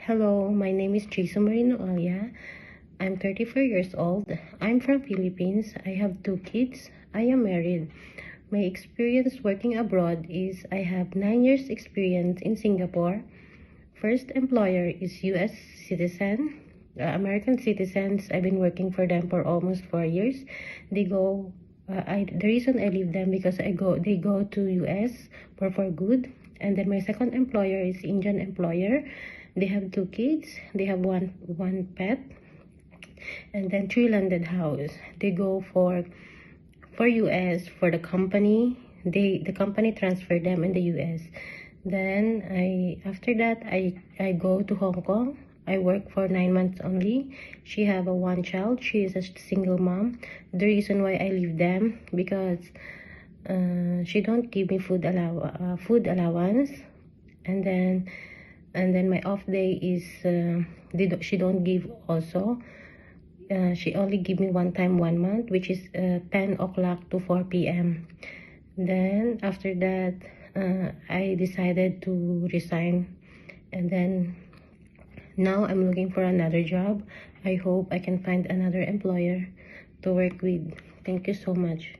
Hello, my name is Jason Marino Alia. I'm 34 years old. I'm from Philippines. I have 2 kids. I am married. My experience working abroad is I have 9 years experience in Singapore. First employer is US citizen, American citizens. I've been working for them for almost 4 years. They go. The reason I leave them because they go to US for good. And then my second employer is Indian employer. They have 2 kids. They have one pet, and then 3 landed house. They go for US for the company. The company transferred them in the US. Then after that I go to Hong Kong. I work for 9 months only. She have one child. She is a single mom. The reason why I leave them because she don't give me food allowance, and then my off day is she don't give also. She only give me one time 1 month, which is 10 o'clock to 4 p.m. Then after that I decided to resign, and then now I'm looking for another job. I hope I can find another employer to work with. Thank you so much.